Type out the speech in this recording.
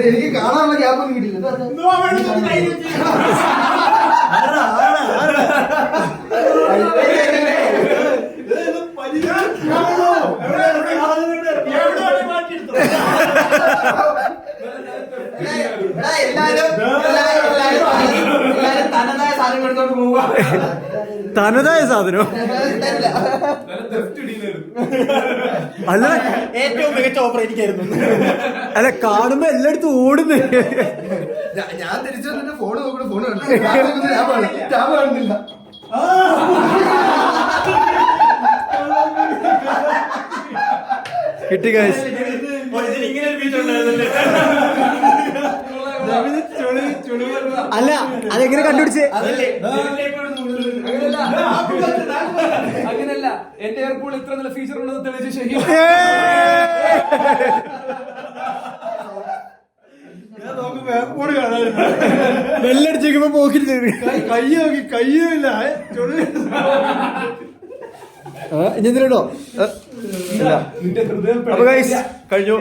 എനിക്ക് കാണാനുള്ള ഗ്യാപ്പൊന്നും കിട്ടില്ല. തനതായ സാധനം അല്ല, ഏറ്റവും മികച്ച ഓഫർ എനിക്കായിരുന്നു. അല്ല കാണുമ്പോ എല്ലായിടത്തും ഓടുന്നു. ഞാൻ തിരിച്ചു വന്നിട്ട് ഫോൺ നോക്കണം, ഫോൺ കാണുന്നില്ല. കിട്ടി ഗൈസ്. അല്ല അതെങ്ങനെ കണ്ടുപിടിച്ച്? അങ്ങനല്ല, എന്റെ എയർപോർട്ടിൽ ഇത്ര നല്ല ഫീച്ചർ ഉണ്ടെന്ന് തെളിയിച്ച ഷഹീദ്. വെല്ലടിച്ചേക്കുമ്പോ പോക്കിട്ട് കയ്യില്ല. ഇനി എന്തിനുണ്ടോ? അപ്പൊ ഗൈസ് കഴിഞ്ഞു.